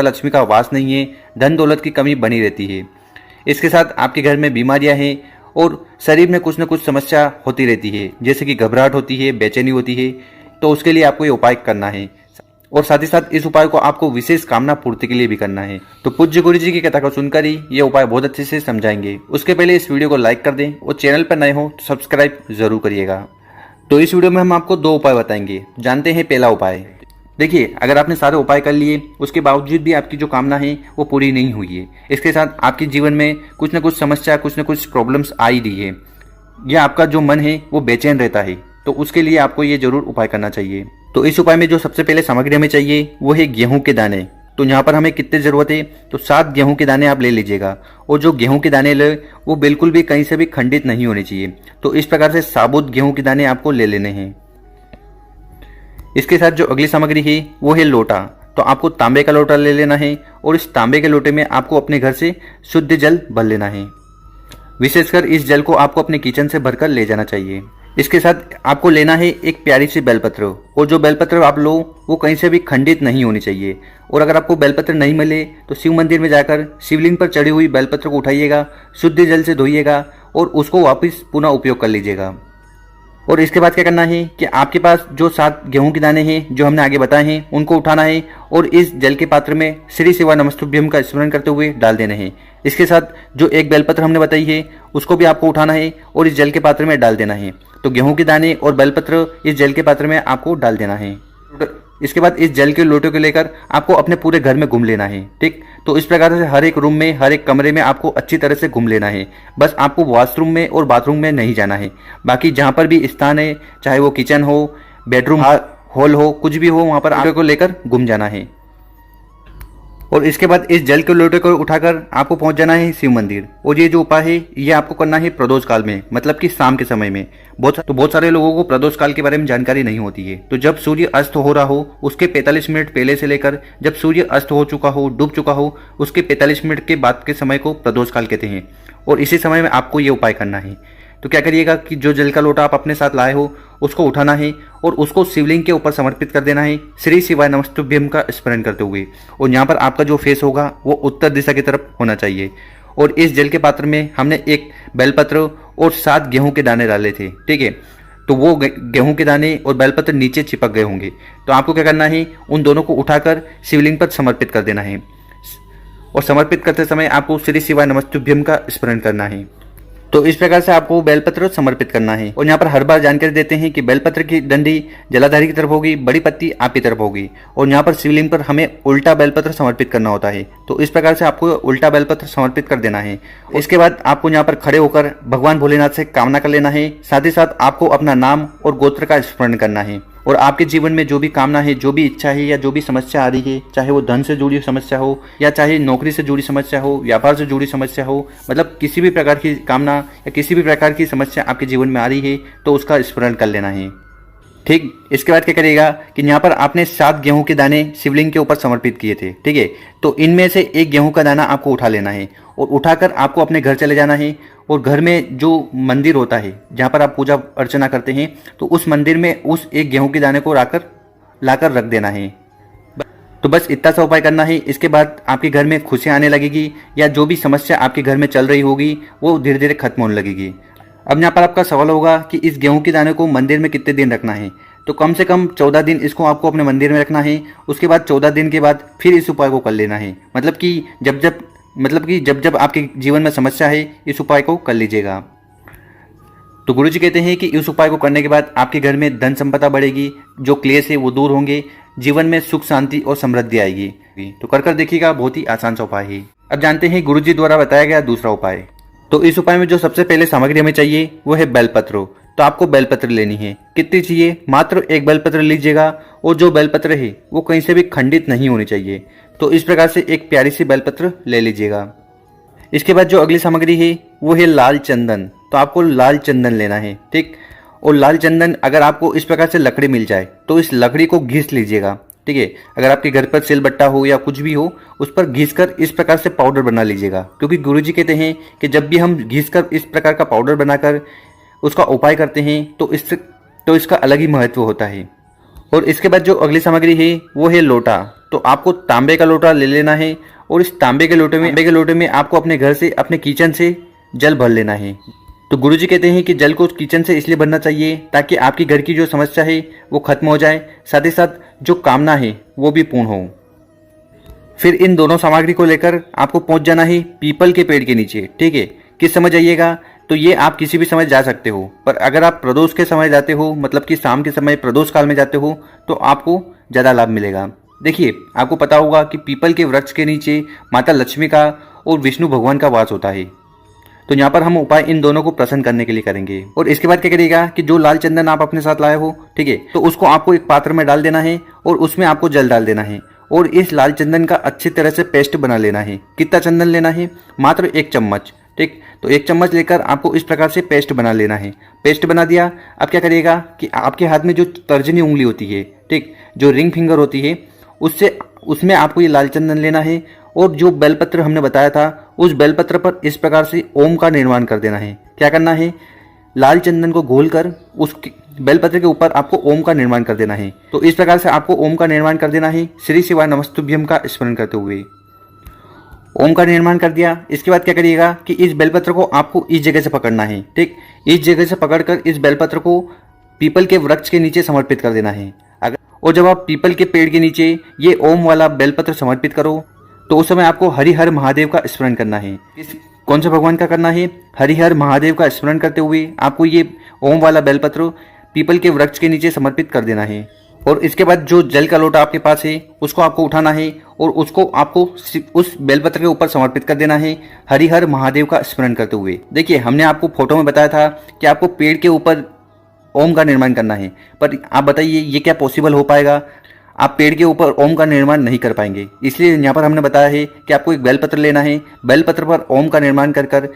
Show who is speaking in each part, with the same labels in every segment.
Speaker 1: लक्ष्मी का वास नहीं है, धन दौलत की कमी बनी रहती है। इसके साथ आपके घर में बीमारियां हैं और शरीर में कुछ न कुछ समस्या होती रहती है, जैसे कि घबराहट होती है, बेचैनी होती है। तो उसके लिए आपको ये उपाय करना है और साथ ही साथ इस उपाय को आपको विशेष कामना पूर्ति के लिए भी करना है। तो पूज्य गुरु जी की कथा को सुनकर ही ये उपाय बहुत अच्छे से समझाएंगे। उसके पहले इस वीडियो को लाइक कर दें और चैनल पर नए हो तो सब्सक्राइब जरूर करिएगा। तो इस वीडियो में हम आपको 2 उपाय बताएंगे। जानते हैं पहला उपाय। देखिए, अगर आपने सारे उपाय कर लिए, उसके बावजूद भी आपकी जो कामना है वो पूरी नहीं हुई है, इसके साथ आपके जीवन में कुछ न कुछ समस्या, कुछ न कुछ प्रॉब्लम्स आ ही रही है, या आपका जो मन है वो बेचैन रहता है, तो उसके लिए आपको ये जरूर उपाय करना चाहिए। तो इस उपाय में जो सबसे पहले सामग्री हमें चाहिए वो है गेहूं के दाने। तो यहाँ पर हमें कितने जरूरत है, तो 7 गेहूं के दाने आप ले लीजिएगा। और जो गेहूं के दाने ले वो बिल्कुल भी कहीं से भी खंडित नहीं होने चाहिए। तो इस प्रकार से साबुत गेहूं के दाने आपको ले लेने हैं। इसके साथ जो अगली सामग्री है वो है लोटा। तो आपको तांबे का लोटा ले लेना है और इस तांबे के लोटे में आपको अपने घर से शुद्ध जल भर लेना है। विशेषकर इस जल को आपको अपने किचन से भरकर ले जाना चाहिए। इसके साथ आपको लेना है एक प्यारी सी बेलपत्र, और जो बेलपत्र आप लो वो कहीं से भी खंडित नहीं होनी चाहिए। और अगर आपको बेलपत्र नहीं मिले तो शिव मंदिर में जाकर शिवलिंग पर चढ़ी हुई बेलपत्र को उठाइएगा, शुद्ध जल से धोइएगा और उसको वापस पुनः उपयोग कर लीजिएगा। और इसके बाद क्या करना है कि आपके पास जो 7 गेहूं के दाने हैं जो हमने आगे बताए हैं उनको उठाना है और इस जल के पात्र में श्री शिवाय नमस्तुभ्यम का स्मरण करते हुए डाल देना है। इसके साथ जो एक बेलपत्र हमने बताई है उसको भी आपको उठाना है और इस जल के पात्र में डाल देना है। तो गेहूं के दाने और बेलपत्र इस जल के पात्र में आपको डाल देना है। इसके बाद इस जल के लोटे को लेकर आपको अपने पूरे घर में घूम लेना है। ठीक, तो इस प्रकार से हर एक रूम में, हर एक कमरे में आपको अच्छी तरह से घूम लेना है। बस आपको वॉशरूम में और बाथरूम में नहीं जाना है। बाकी जहां पर भी स्थान है, चाहे वो किचन हो, बेडरूम हॉल हो, कुछ भी हो, वहां पर आपको लेकर घूम जाना है। और इसके बाद इस जल के लोटे को उठाकर आपको पहुंच जाना है शिव मंदिर। और ये जो उपाय है ये आपको करना है प्रदोष काल में, मतलब कि शाम के समय में। बहुत सारे लोगों को प्रदोष काल के बारे में जानकारी नहीं होती है। तो जब सूर्य अस्त हो रहा हो उसके 45 मिनट पहले से लेकर जब सूर्य अस्त हो चुका हो, डूब चुका हो, उसके 45 मिनट के बाद के समय को प्रदोष काल कहते हैं। और इसी समय में आपको ये उपाय करना है। तो क्या करिएगा कि जो जल का लोटा आप अपने साथ लाए हो उसको उठाना है और उसको शिवलिंग के ऊपर समर्पित कर देना है, श्री शिवाय नमस्तुभ्यम का स्मरण करते हुए। और यहाँ पर आपका जो फेस होगा वो उत्तर दिशा की तरफ होना चाहिए। और इस जल के पात्र में हमने एक बेलपत्र और 7 गेहूं के दाने डाले थे। ठीक है, तो वो गेहूं के दाने और बेलपत्र नीचे चिपक गए होंगे। तो आपको क्या करना है, उन दोनों को उठाकर शिवलिंग पर समर्पित कर देना है। और समर्पित करते समय आपको श्री शिवाय नमस्तुभ्यम का स्मरण करना है। तो इस प्रकार से आपको बेलपत्र समर्पित करना है। और यहाँ पर हर बार जानकारी देते हैं कि बेलपत्र की डंडी जलाधारी की तरफ होगी, बड़ी पत्ती आपकी तरफ होगी। और यहाँ पर शिवलिंग पर हमें उल्टा बेलपत्र समर्पित करना होता है। तो इस प्रकार से आपको उल्टा बेलपत्र समर्पित कर देना है। इसके बाद आपको यहाँ पर खड़े होकर भगवान भोलेनाथ से कामना कर लेना है। साथ ही साथ आपको अपना नाम और गोत्र का स्मरण करना है। और आपके जीवन में जो भी कामना है, जो भी इच्छा है या जो भी समस्या आ रही है, चाहे वो धन से जुड़ी समस्या हो या चाहे नौकरी से जुड़ी समस्या हो, व्यापार से जुड़ी समस्या हो, मतलब किसी भी प्रकार की कामना या किसी भी प्रकार की समस्या आपके जीवन में आ रही है तो उसका स्मरण कर लेना है। ठीक, इसके बाद क्या करिएगा कि यहाँ पर आपने 7 गेहूं के दाने शिवलिंग के ऊपर समर्पित किए थे। ठीक है, तो इनमें से एक गेहूं का दाना आपको उठा लेना है और उठाकर आपको अपने घर चले जाना है। और घर में जो मंदिर होता है जहाँ पर आप पूजा अर्चना करते हैं, तो उस मंदिर में उस एक गेहूं के दाने को लाकर रख देना है। तो बस इतना सा उपाय करना है। इसके बाद आपके घर में खुशियाँ आने लगेगी या जो भी समस्या आपके घर में चल रही होगी वो धीरे धीरे खत्म होने लगेगी। अब यहाँ पर आपका सवाल होगा कि इस गेहूं के दाने को मंदिर में कितने दिन रखना है। तो कम से कम 14 दिन इसको आपको अपने मंदिर में रखना है। उसके बाद 14 दिन के बाद फिर इस उपाय को कर लेना है। मतलब कि जब जब आपके जीवन में समस्या है इस उपाय को कर लीजिएगा। तो गुरुजी कहते हैं कि इस उपाय को करने के बाद आपके घर में धन संपदा बढ़ेगी, जो क्लेश है वो दूर होंगे, जीवन में सुख शांति और समृद्धि आएगी। तो कर देखिएगा, बहुत ही आसान सा उपाय है। अब जानते हैं गुरुजी द्वारा बताया गया दूसरा उपाय। तो इस उपाय में जो सबसे पहले सामग्री हमें चाहिए वो है बेलपत्र। तो आपको बेलपत्र लेनी है। कितनी चाहिए, मात्र एक बेलपत्र लीजिएगा। और जो बेलपत्र है वो कहीं से भी खंडित नहीं होनी चाहिए। तो इस प्रकार से एक प्यारी सी बेलपत्र ले लीजिएगा। इसके बाद जो अगली सामग्री है वो है लाल चंदन। तो आपको लाल चंदन लेना है। ठीक, और लाल चंदन अगर आपको इस प्रकार से लकड़ी मिल जाए तो इस लकड़ी को घिस लीजिएगा। ठीक है, अगर आपके घर पर सिलबट्टा हो या कुछ भी हो उस पर घिसकर इस प्रकार से पाउडर बना लीजिएगा। क्योंकि गुरुजी कहते हैं कि जब भी हम घिसकर इस प्रकार का पाउडर बनाकर उसका उपाय करते हैं तो इसका अलग ही महत्व होता है। और इसके बाद जो अगली सामग्री है वो है लोटा। तो आपको तांबे का लोटा ले लेना है और इस तांबे के लोटे में आपको अपने घर से, अपने किचन से जल भर लेना है। तो गुरुजी कहते हैं कि जल को किचन से इसलिए भरना चाहिए ताकि आपकी घर की जो समस्या है वो खत्म हो जाए, साथ ही साथ जो कामना है वो भी पूर्ण हो। फिर इन दोनों सामग्री को लेकर आपको पहुंच जाना है पीपल के पेड़ के नीचे। ठीक है, किस समय जाइएगा? तो ये आप किसी भी समय जा सकते हो, पर अगर आप प्रदोष के समय जाते हो, मतलब कि शाम के समय प्रदोष काल में जाते हो, तो आपको ज़्यादा लाभ मिलेगा। देखिए, आपको पता होगा कि पीपल के वृक्ष के नीचे माता लक्ष्मी का और विष्णु भगवान का वास होता है। तो यहाँ पर हम उपाय इन दोनों को प्रसन्न करने के लिए करेंगे। और इसके बाद क्या करिएगा कि जो लाल चंदन आप अपने साथ लाए हो, ठीक है, तो उसको आपको एक पात्र में डाल देना है और उसमें आपको जल डाल देना है और इस लाल चंदन का अच्छी तरह से पेस्ट बना लेना है। कितना चंदन लेना है? मात्र 1 चम्मच। ठीक, तो 1 चम्मच लेकर आपको इस प्रकार से पेस्ट बना लेना है। पेस्ट बना दिया, अब क्या करिएगा कि आपके हाथ में जो तर्जनी उंगली होती है, ठीक, जो रिंग फिंगर होती है, उसमें आपको ये लाल चंदन लेना है और जो बेलपत्र हमने बताया था उस बेलपत्र पर इस प्रकार से ओम का निर्माण कर देना है। क्या करना है? लाल चंदन को घोलकर उस बेलपत्र के ऊपर आपको ओम का निर्माण कर देना है। तो इस प्रकार से आपको ओम का निर्माण कर देना है, श्री शिवाय नमस्तुभ्यम का स्मरण करते हुए। ओम का निर्माण कर दिया, इसके बाद क्या करिएगा कि इस बेलपत्र को आपको इस जगह से पकड़ना है। ठीक, इस जगह से पकड़कर इस बेलपत्र को पीपल के वृक्ष के नीचे समर्पित कर देना है। और जब आप पीपल के पेड़ के नीचे ये ओम वाला बेलपत्र समर्पित करो तो उस समय आपको हरिहर महादेव का स्मरण करना है। कौन से भगवान का करना है? हरिहर महादेव का स्मरण करते हुए आपको ये ओम वाला बेलपत्र पीपल के वृक्ष के नीचे समर्पित कर देना है। और इसके बाद जो जल का लोटा आपके पास है उसको आपको उठाना है और उसको आपको उस बेलपत्र के ऊपर समर्पित कर देना है, हरिहर महादेव का स्मरण करते हुए। देखिए, हमने आपको फोटो में बताया था कि आपको पेड़ के ऊपर ओम का निर्माण करना है, पर आप बताइए ये क्या पॉसिबल हो पाएगा? आप पेड़ के ऊपर ओम का निर्माण नहीं कर पाएंगे। इसलिए यहाँ पर हमने बताया है कि आपको एक बेलपत्र लेना है, बेलपत्र पर ओम का निर्माण कर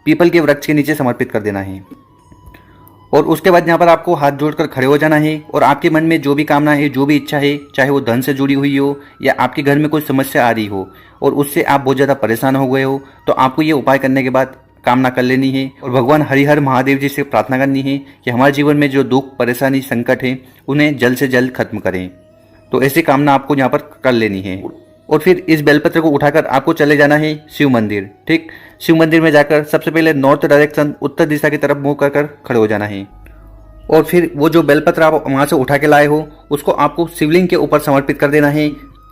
Speaker 1: पीपल के वृक्ष के नीचे समर्पित कर देना है। और उसके बाद यहाँ पर आपको हाथ जोड़कर खड़े हो जाना है और आपके मन में जो भी कामना है, जो भी इच्छा है, चाहे वो धन से जुड़ी हुई हो या आपके घर में कोई समस्या आ रही हो और उससे आप बहुत ज़्यादा परेशान हो गए हो, तो आपको ये उपाय करने के बाद कामना कर लेनी है और भगवान हरिहर महादेव जी से प्रार्थना करनी है कि हमारे जीवन में जो दुख, परेशानी, संकट है उन्हें जल्द से जल्द खत्म करें। तो ऐसी कामना आपको यहाँ पर कर लेनी है। और फिर इस बेलपत्र को उठाकर आपको चले जाना है शिव मंदिर। ठीक, शिव मंदिर में जाकर सबसे पहले नॉर्थ डायरेक्शन, उत्तर दिशा की तरफ मुंह कर खड़े हो जाना है। और फिर वो जो बेलपत्र आप वहाँ से उठा के लाए हो उसको आपको शिवलिंग के ऊपर समर्पित कर देना है,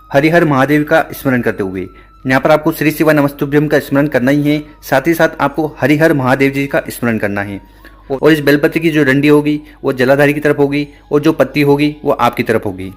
Speaker 1: हरिहर महादेव का स्मरण करते हुए। यहाँ पर आपको श्री शिवाय नमस्तुभ्यम का स्मरण करना ही है, साथ ही साथ आपको हरिहर महादेव जी का स्मरण करना है। और इस बेलपत्र की जो डंडी होगी वो जलाधारी की तरफ होगी और जो पत्ती होगी वो आपकी तरफ होगी।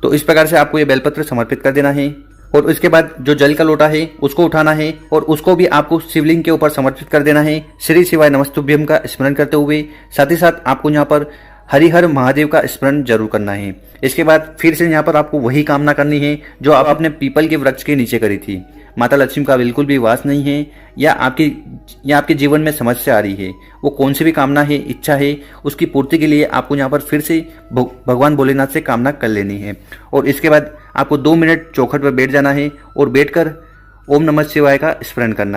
Speaker 1: तो इस प्रकार से आपको ये बेलपत्र समर्पित कर देना है। और इसके बाद जो जल का लोटा है उसको उठाना है और उसको भी आपको शिवलिंग के ऊपर समर्पित कर देना है, श्री शिवाय नमस्तुभ्यम का स्मरण करते हुए। साथ ही साथ आपको यहाँ पर हरिहर महादेव का स्मरण जरूर करना है। इसके बाद फिर से यहाँ पर आपको वही कामना करनी है जो आप अपने पीपल के वृक्ष के नीचे करी थी। माता लक्ष्मी का बिल्कुल भी वास नहीं है या आपके जीवन में समस्या आ रही है, वो कौन सी भी कामना है, इच्छा है, उसकी पूर्ति के लिए आपको यहाँ पर फिर से भगवान भोलेनाथ से कामना कर लेनी है। और इसके बाद आपको 2 मिनट चौखट पर बैठ जाना है और बैठकर ओम नमः शिवाय का स्मरण करना है।